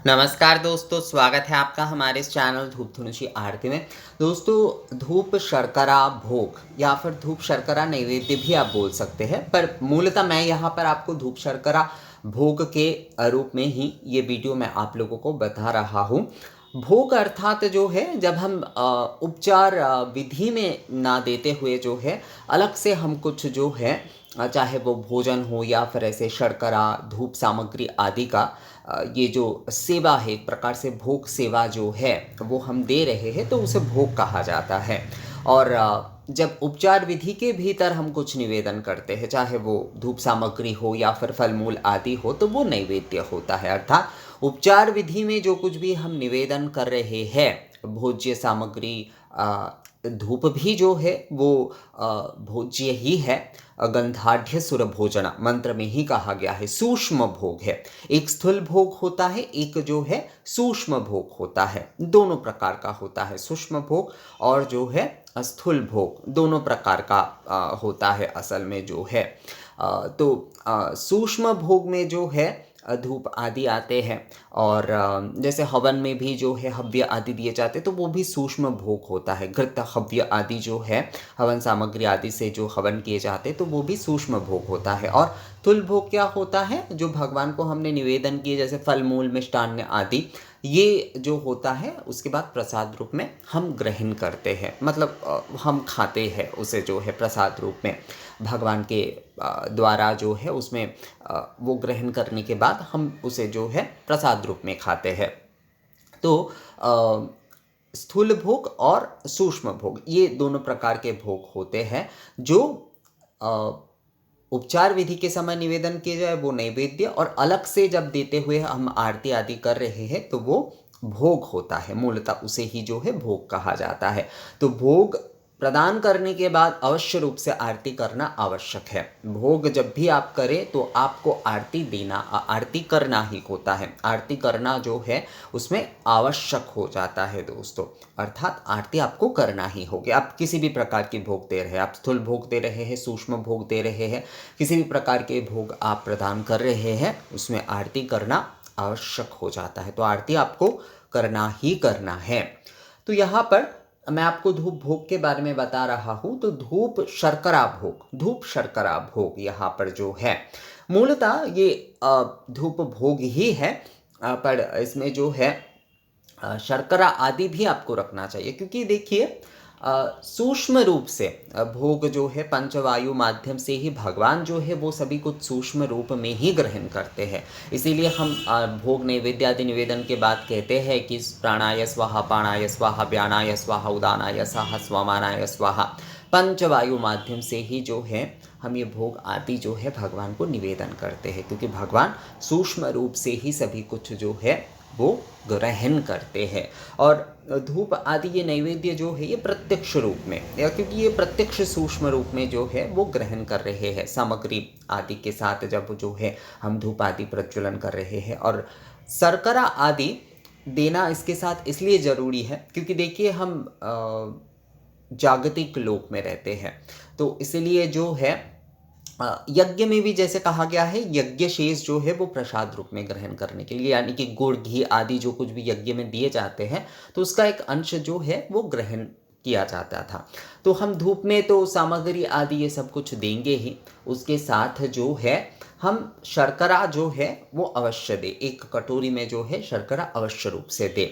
नमस्कार दोस्तों, स्वागत है आपका हमारे इस चैनल धूप धुनुषी आरती में। दोस्तों, धूप शर्करा भोग या फिर धूप शर्करा नैवेद्य भी आप बोल सकते हैं, पर मूलतः मैं यहाँ पर आपको धूप शर्करा भोग के रूप में ही ये वीडियो मैं आप लोगों को बता रहा हूँ। भोग अर्थात जो है, जब हम उपचार विधि में ना देते हुए जो है अलग से हम कुछ जो है चाहे वो भोजन हो या फिर ऐसे शर्करा धूप सामग्री आदि का ये जो सेवा है, एक प्रकार से भोग सेवा जो है वो हम दे रहे हैं, तो उसे भोग कहा जाता है। और जब उपचार विधि के भीतर हम कुछ निवेदन करते हैं, चाहे वो धूप सामग्री हो या फिर फल मूल आदि हो, तो वो नैवेद्य होता है। अर्थात उपचार विधि में जो कुछ भी हम निवेदन कर रहे हैं, भोज्य सामग्री धूप भी जो है वो भोज्य ही है। गंधाढ़्य सुर भोजना मंत्र में ही कहा गया है, सूक्ष्म भोग है। एक स्थूल भोग होता है, एक जो है सूक्ष्म भोग होता है। दोनों प्रकार का होता है, सूक्ष्म भोग और जो है स्थूल भोग, दोनों प्रकार का होता है असल में जो है। तो सूक्ष्म भोग में जो है धूप आदि आते हैं, और जैसे हवन में भी जो है हव्य आदि दिए जाते हैं, तो वो भी सूक्ष्म भोग होता है। घृत हव्य आदि जो है हवन सामग्री आदि से जो हवन किए जाते हैं, तो वो भी सूक्ष्म भोग होता है। और स्थूल भोग क्या होता है, जो भगवान को हमने निवेदन किए, जैसे फल मूल मिष्टान्न आदि, ये जो होता है उसके बाद प्रसाद रूप में हम ग्रहण करते हैं, मतलब हम खाते हैं उसे जो है प्रसाद रूप में भगवान के द्वारा जो है उसमें वो ग्रहण करने के बाद हम उसे जो है प्रसाद रूप में खाते हैं। तो स्थूल भोग और सूक्ष्म भोग, ये दोनों प्रकार के भोग होते हैं। जो उपचार विधि के समय निवेदन किया जाए वो नैवेद्य, और अलग से जब देते हुए हम आरती आदि कर रहे हैं तो वो भोग होता है। मूलतः उसे ही जो है भोग कहा जाता है। तो भोग प्रदान करने के बाद अवश्य रूप से आरती करना आवश्यक है। भोग जब भी आप करें तो आपको आरती देना, आरती करना ही होता है। आरती करना जो है उसमें आवश्यक हो जाता है दोस्तों। अर्थात आरती आपको करना ही होगी। आप किसी भी प्रकार की भोग दे रहे हैं, आप स्थूल भोग दे रहे हैं, सूक्ष्म भोग दे रहे हैं, किसी भी प्रकार के भोग आप प्रदान कर रहे हैं, उसमें आरती करना आवश्यक हो जाता है। तो आरती आपको करना ही करना है। तो यहाँ पर मैं आपको धूप भोग के बारे में बता रहा हूँ। तो धूप शर्करा भोग, धूप शर्करा भोग यहाँ पर जो है मूलतः ये धूप भोग ही है, पर इसमें जो है शर्करा आदि भी आपको रखना चाहिए, क्योंकि देखिए सूक्ष्म रूप से भोग जो है पंचवायु माध्यम से ही भगवान जो है वो सभी कुछ सूक्ष्म रूप में ही ग्रहण करते हैं। इसीलिए हम भोग नैवेद्य आदि निवेदन के बाद कहते हैं कि प्राणाय स्वाहा, पाणाय स्वाहा, व्यानाय स्वाहा, उदानाय स्वाहा, स्वमानाय स्वाहा। पंचवायु माध्यम से ही जो है हम ये भोग आदि जो है भगवान को निवेदन करते हैं, क्योंकि भगवान सूक्ष्म रूप से ही सभी कुछ जो है वो ग्रहण करते हैं। और धूप आदि ये नैवेद्य जो है ये प्रत्यक्ष रूप में, या क्योंकि ये प्रत्यक्ष सूक्ष्म रूप में जो है वो ग्रहण कर रहे हैं सामग्री आदि के साथ, जब जो है हम धूप आदि प्रज्वलन कर रहे हैं। और शर्करा आदि देना इसके साथ इसलिए ज़रूरी है क्योंकि देखिए हम जागतिक लोक में रहते हैं, तो इसलिए जो है यज्ञ में भी जैसे कहा गया है, यज्ञ शेष जो है वो प्रसाद रूप में ग्रहण करने के लिए, यानी कि गुड़ घी आदि जो कुछ भी यज्ञ में दिए जाते हैं, तो उसका एक अंश जो है वो ग्रहण किया जाता था। तो हम धूप में तो सामग्री आदि ये सब कुछ देंगे ही, उसके साथ जो है हम शर्करा जो है वो अवश्य दे, एक कटोरी में जो है शर्करा अवश्य रूप से दे,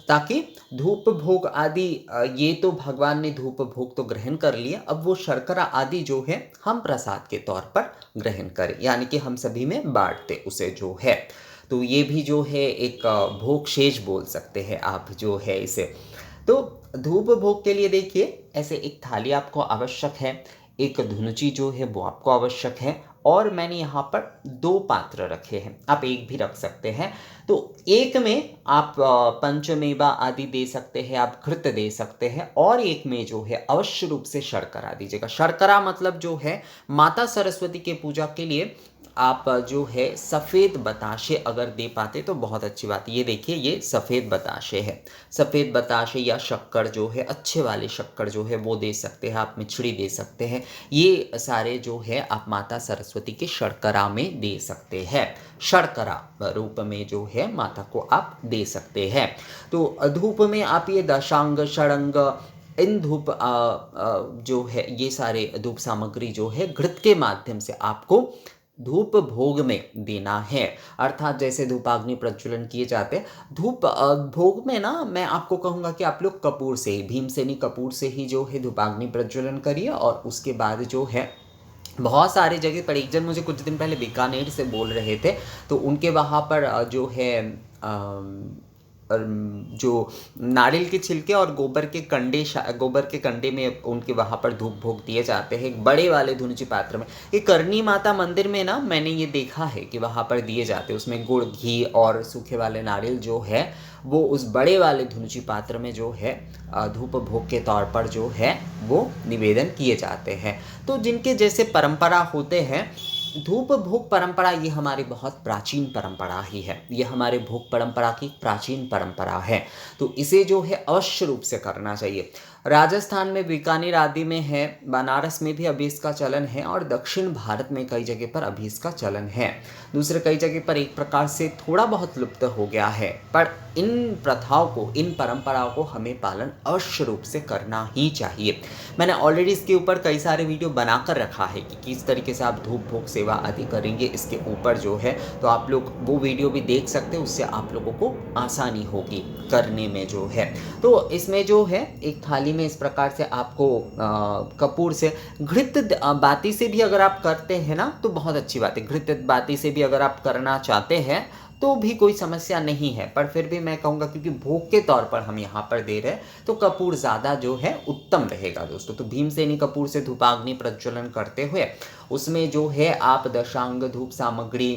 ताकि धूप भोग आदि ये तो भगवान ने धूप भोग तो ग्रहण कर लिया, अब वो शर्करा आदि जो है हम प्रसाद के तौर पर ग्रहण करें, यानी कि हम सभी में बांटते उसे जो है। तो ये भी जो है एक भोग शेष बोल सकते हैं आप जो है इसे। तो धूप भोग के लिए देखिए ऐसे एक थाली आपको आवश्यक है, एक धुनुची जो है वो आपको आवश्यक है, और मैंने यहाँ पर 2 पात्र रखे हैं, आप एक भी रख सकते हैं। तो एक में आप पंचमेवा आदि दे सकते हैं, आप घृत दे सकते हैं, और एक में जो है अवश्य रूप से शर्करा दीजिएगा। शर्करा मतलब जो है माता सरस्वती के पूजा के लिए आप जो है सफ़ेद बताशे अगर दे पाते तो बहुत अच्छी बात है। ये देखिए, ये सफ़ेद बताशे है। सफ़ेद बताशे या शक्कर जो है, अच्छे वाले शक्कर जो है वो दे सकते हैं आप, मिश्री दे सकते हैं। ये सारे जो है आप माता सरस्वती के शर्करा में दे सकते हैं। शर्करा रूप में जो है माता को आप दे सकते हैं। तो धूप में आप ये दशांग, षडंग, इन धूप जो है ये सारे धूप सामग्री जो है घृत के माध्यम से आपको धूप भोग में देना है। अर्थात जैसे धूपाग्नि प्रज्वलन किए जाते हैं, धूप भोग में ना मैं आपको कहूँगा कि आप लोग कपूर से ही, भीमसेनी कपूर से ही जो है धूपाग्नि प्रज्वलन करिए। और उसके बाद जो है बहुत सारी जगह पर, एक जन मुझे कुछ दिन पहले बीकानेर से बोल रहे थे, तो उनके वहाँ पर जो है जो नारियल के छिलके और गोबर के कंडे में उनके वहाँ पर धूप भोग दिए जाते हैं, एक बड़े वाले धुनुची पात्र में। ये करनी माता मंदिर में ना मैंने ये देखा है कि वहाँ पर दिए जाते हैं। उसमें गुड़, घी और सूखे वाले नारियल जो है वो उस बड़े वाले धुनुची पात्र में जो है धूप भोग के तौर पर जो है वो निवेदन किए जाते हैं। तो जिनके जैसे परंपरा होते हैं, धूप भोग परंपरा ये हमारी बहुत प्राचीन परंपरा ही है। ये हमारे भोग परंपरा की प्राचीन परंपरा है, तो इसे जो है अवश्य रूप से करना चाहिए। राजस्थान में बीकानेर आदि में है, बनारस में भी अभी इसका चलन है, और दक्षिण भारत में कई जगह पर अभी इसका चलन है। दूसरे कई जगह पर एक प्रकार से थोड़ा बहुत लुप्त हो गया है, पर इन प्रथाओं को, इन परंपराओं को हमें पालन अवश्य रूप से करना ही चाहिए। मैंने ऑलरेडी इसके ऊपर कई सारे वीडियो बनाकर रखा है कि किस तरीके से आप धूप भोग सेवा आदि करेंगे इसके ऊपर जो है, तो आप लोग वो वीडियो भी देख सकते हैं। उससे आप लोगों को आसानी होगी करने में जो है। तो इसमें जो है एक थाली में इस प्रकार से आपको कपूर से, घृत बाती से भी अगर आप करते हैं ना तो बहुत अच्छी बात है। घृत बाती से भी अगर आप करना चाहते हैं तो भी कोई समस्या नहीं है, पर फिर भी मैं कहूँगा क्योंकि भोग के तौर पर हम यहाँ पर दे रहे हैं तो कपूर ज़्यादा जो है उत्तम रहेगा दोस्तों। तो भीमसेनी कपूर से धूपाग्नि प्रज्वलन करते हुए उसमें जो है आप दशांग धूप सामग्री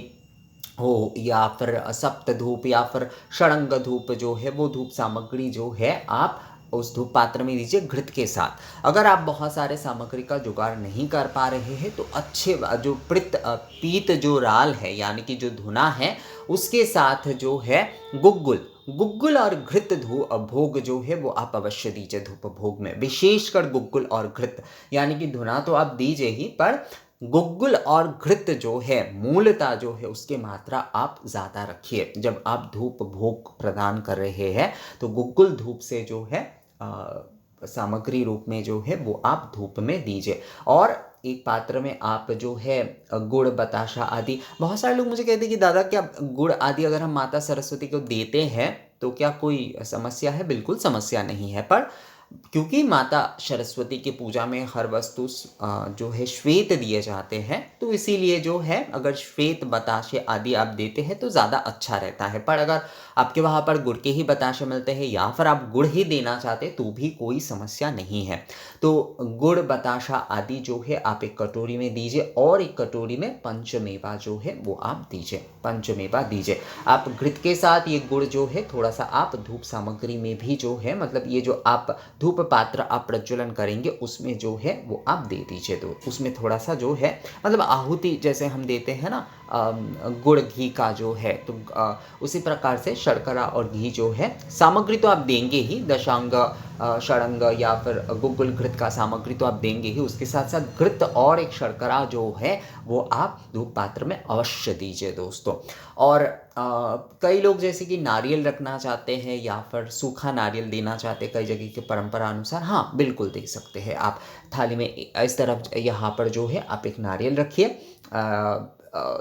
हो, या फिर सप्त धूप, या फिर षडंग धूप जो है वो धूप सामग्री जो है आप उस धूप पात्र में दीजिए घृत के साथ। अगर आप बहुत सारे सामग्री का जुगाड़ नहीं कर पा रहे हैं तो अच्छे जो पीत जो राल है, यानी कि जो धुना है, उसके साथ जो है गुग्गुल और घृत भोग जो है वो आप अवश्य दीजिए धूप भोग में। विशेषकर गुग्गुल और घृत, यानी कि धुना तो आप दीजिए ही, पर गुग्गुल और घृत जो है मूलतः जो है उसकी मात्रा आप ज़्यादा रखिए। जब आप धूप भोग प्रदान कर रहे हैं तो गुग्गुल धूप से जो है सामग्री रूप में जो है वो आप धूप में दीजिए। और एक पात्र में आप जो है गुड़, बताशा आदि, बहुत सारे लोग मुझे कहते हैं कि दादा क्या गुड़ आदि अगर हम माता सरस्वती को देते हैं तो क्या कोई समस्या है? बिल्कुल समस्या नहीं है, पर क्योंकि माता सरस्वती की पूजा में हर वस्तु जो है श्वेत दिए जाते हैं, तो इसीलिए जो है अगर श्वेत बताशे आदि आप देते हैं तो ज़्यादा अच्छा रहता है। पर अगर आपके वहाँ पर गुड़ के ही बताशे मिलते हैं या फिर आप गुड़ ही देना चाहते हैं तो भी कोई समस्या नहीं है। तो गुड़, बताशा आदि जो है आप एक कटोरी में दीजिए, और एक कटोरी में पंचमेवा जो है वो आप दीजिए, पंचमेवा दीजिए। आप घृत के साथ ये गुड़ जो है थोड़ा सा आप धूप सामग्री में भी जो है, मतलब ये जो आप धूप पात्र आप प्रज्वलन करेंगे उसमें जो है वो आप दे दीजिए। तो उसमें थोड़ा सा जो है मतलब आहुति जैसे हम देते हैं ना गुड़ घी का जो है, तो उसी प्रकार से शर्करा और घी जो है सामग्री तो आप देंगे ही, दशांग, षडंग या फिर गुग्गुल घृत का सामग्री तो आप देंगे ही, उसके साथ साथ घृत और एक शर्करा जो है वो आप धूप पात्र में अवश्य दीजिए दोस्तों। और कई लोग जैसे कि नारियल रखना चाहते हैं या फिर सूखा नारियल देना चाहते हैं, कई जगह के परंपरा अनुसार, हाँ बिल्कुल दे सकते हैं आप। थाली में इस तरफ यहाँ पर जो है आप एक नारियल रखिए,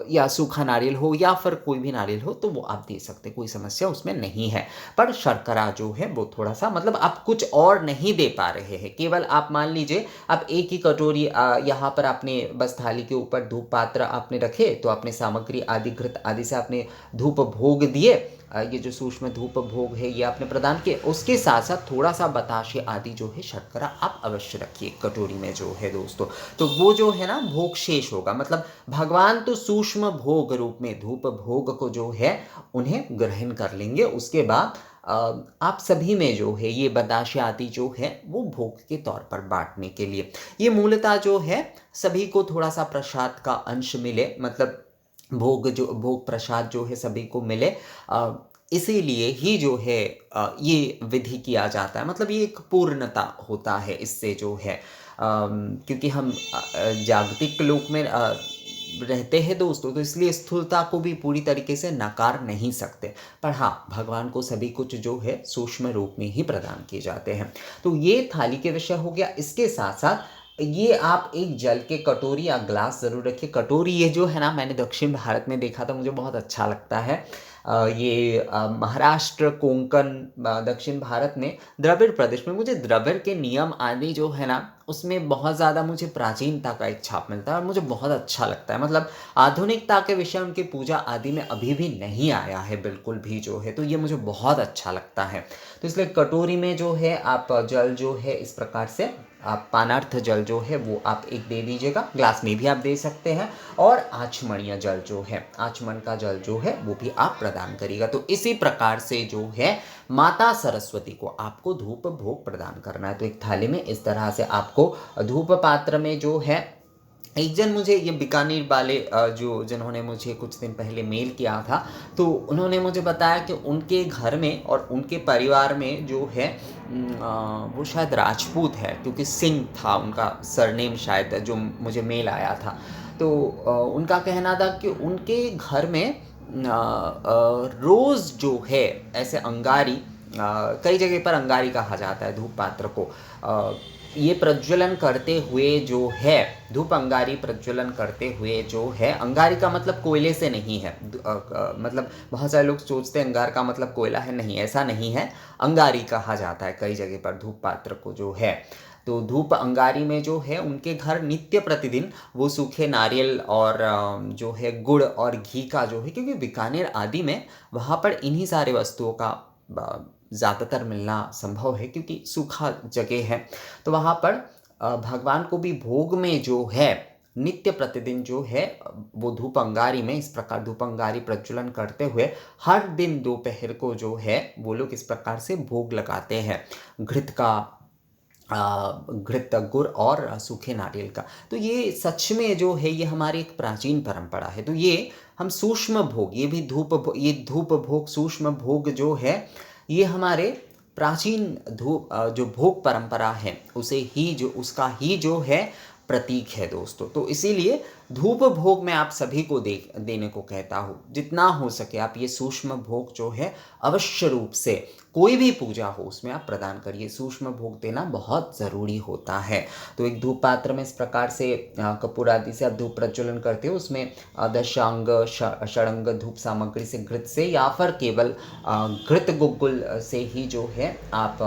या सूखा नारियल हो या फिर कोई भी नारियल हो तो वो आप दे सकते हैं, कोई समस्या उसमें नहीं है। पर शर्करा जो है वो थोड़ा सा, मतलब आप कुछ और नहीं दे पा रहे हैं, केवल आप मान लीजिए आप एक ही कटोरी यहाँ पर आपने बस थाली के ऊपर धूप पात्र आपने रखे, तो आपने सामग्री आदि घृत आदि से आपने धूप भोग दिए, ये जो सूक्ष्म धूप भोग है ये आपने प्रदान किए, उसके साथ साथ थोड़ा सा बताशे आदि जो है शर्करा आप अवश्य रखिए कटोरी में जो है दोस्तों। तो वो जो है ना भोग शेष होगा, मतलब भगवान तो सूक्ष्म भोग रूप में धूप भोग को जो है उन्हें ग्रहण कर लेंगे। उसके बाद आप सभी में जो है ये बताशे आदि जो है वो भोग के तौर पर बांटने के लिए, ये मूलतः जो है सभी को थोड़ा सा प्रसाद का अंश मिले, मतलब भोग प्रसाद जो है सभी को मिले, इसीलिए ही जो है ये विधि किया जाता है। मतलब ये एक पूर्णता होता है इससे जो है, क्योंकि हम जागतिक लोक में रहते हैं दोस्तों, तो इसलिए स्थूलता को भी पूरी तरीके से नकार नहीं सकते। पर हाँ, भगवान को सभी कुछ जो है सूक्ष्म रूप में ही प्रदान किए जाते हैं। तो ये थाली के विषय हो गया। इसके साथ साथ ये आप एक जल के कटोरी या ग्लास ज़रूर रखिए। कटोरी ये जो है ना, मैंने दक्षिण भारत में देखा था, मुझे बहुत अच्छा लगता है। ये महाराष्ट्र, कोंकण, दक्षिण भारत में, द्रविड़ प्रदेश में मुझे द्रविड़ के नियम आदि जो है ना, उसमें बहुत ज़्यादा मुझे प्राचीनता का एक छाप मिलता है और मुझे बहुत अच्छा लगता है। मतलब आधुनिकता के विषय उनकी पूजा आदि में अभी भी नहीं आया है बिल्कुल भी जो है, तो ये मुझे बहुत अच्छा लगता है। तो इसलिए कटोरी में जो है आप जल जो है इस प्रकार से आप पानार्थ जल जो है वो आप एक दे दीजिएगा। ग्लास में भी आप दे सकते हैं। और आचमनीय जल जो है, आचमन का जल जो है वो भी आप प्रदान करिएगा। तो इसी प्रकार से जो है माता सरस्वती को आपको धूप भोग प्रदान करना है। तो एक थाली में इस तरह से आपको धूप पात्र में जो है, एक जन मुझे ये बीकानेर वाले जिन्होंने मुझे कुछ दिन पहले मेल किया था, तो उन्होंने मुझे बताया कि उनके घर में और उनके परिवार में जो है वो शायद राजपूत है, क्योंकि सिंह था उनका सरनेम शायद, जो मुझे मेल आया था। तो उनका कहना था कि उनके घर में रोज़ जो है ऐसे अंगारी, कई जगह पर अंगारी कहा जाता है धूप पात्र को, ये प्रज्वलन करते हुए जो है, धूप अंगारी प्रज्वलन करते हुए जो है, अंगारी का मतलब कोयले से नहीं है, मतलब बहुत सारे लोग सोचते हैं अंगार का मतलब कोयला है, नहीं, ऐसा नहीं है। अंगारी कहा जाता है कई जगह पर धूप पात्र को जो है। तो धूप अंगारी में जो है उनके घर नित्य प्रतिदिन वो सूखे नारियल और जो है गुड़ और घी का जो है, क्योंकि बीकानेर आदि में वहाँ पर इन्हीं सारे वस्तुओं का ज़्यादातर मिलना संभव है, क्योंकि सूखा जगह है। तो वहाँ पर भगवान को भी भोग में जो है नित्य प्रतिदिन जो है वो धूप अंगारी में इस प्रकार धूप अंगारी प्रज्वलन करते हुए हर दिन दोपहर को जो है वो लोग इस प्रकार से भोग लगाते हैं, घृत का, घृत, गुड़ और सूखे नारियल का। तो ये सच में जो है ये हमारी एक प्राचीन परंपरा है। तो ये हम सूक्ष्म भोग, ये भी ये धूप भोग, सूक्ष्म भोग जो है, ये हमारे प्राचीन जो भोग परंपरा है उसका ही जो है प्रतीक है दोस्तों। तो इसीलिए धूप भोग मैं आप सभी को देने को कहता हूँ। जितना हो सके आप ये सूक्ष्म भोग जो है अवश्य रूप से, कोई भी पूजा हो उसमें आप प्रदान करिए। सूक्ष्म भोग देना बहुत ज़रूरी होता है। तो एक धूप पात्र में इस प्रकार से कपूर आदि से आप धूप प्रज्वलन करते हो, उसमें दशांग षडंग धूप सामग्री से, घृत से या फिर केवल घृत गुग्गुल से ही जो है आप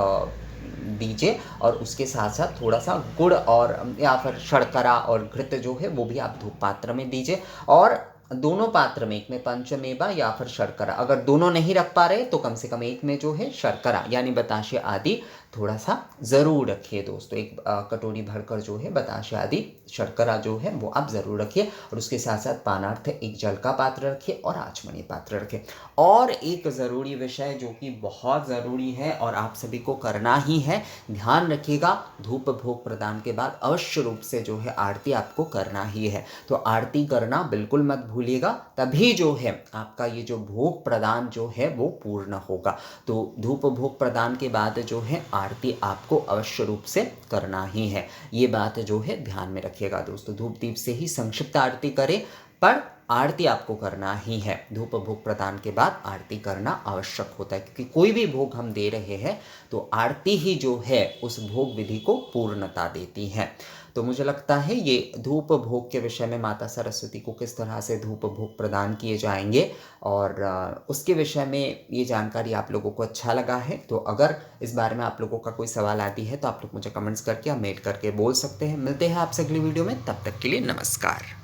दीजिए। और उसके साथ साथ थोड़ा सा गुड़ और या फिर शर्करा और घृत जो है वो भी आप धूप पात्र में दीजिए। और दोनों पात्र में, एक में पंचमेवा या फिर शर्करा, अगर दोनों नहीं रख पा रहे तो कम से कम एक में जो है शर्करा यानी बताशे आदि थोड़ा सा ज़रूर रखिए दोस्तों। एक कटोरी भरकर जो है बताशे आदि शर्करा जो है वो आप ज़रूर रखिए। और उसके साथ साथ पानार्थ एक जल का पात्र रखिए और आचमनी पात्र रखिए। और एक ज़रूरी विषय जो कि बहुत ज़रूरी है और आप सभी को करना ही है, ध्यान रखिएगा, धूप भोग प्रदान के बाद अवश्य रूप से जो है आरती आपको करना ही है। तो आरती करना बिल्कुल मत भूलिएगा, तभी जो है आपका ये जो भोग प्रदान जो है वो पूर्ण होगा। तो धूप भोग प्रदान के बाद जो है आरती आपको अवश्य रूप से करना ही है। ये बात जो है ध्यान में रखिएगा दोस्तों। धूप दीप से ही संक्षिप्त आरती करें, पर आरती आपको करना ही है। धूप भोग प्रदान के बाद आरती करना आवश्यक होता है, क्योंकि कोई भी भोग हम दे रहे हैं तो आरती ही जो है उस भोग विधि को पूर्णता देती है। तो मुझे लगता है ये धूप भोग के विषय में माता सरस्वती को किस तरह से धूप भोग प्रदान किए जाएंगे और उसके विषय में ये जानकारी आप लोगों को अच्छा लगा है। तो अगर इस बारे में आप लोगों का कोई सवाल आती है तो आप लोग मुझे कमेंट्स करके या मेल करके बोल सकते हैं। मिलते हैं आपसे अगली वीडियो में, तब तक के लिए नमस्कार।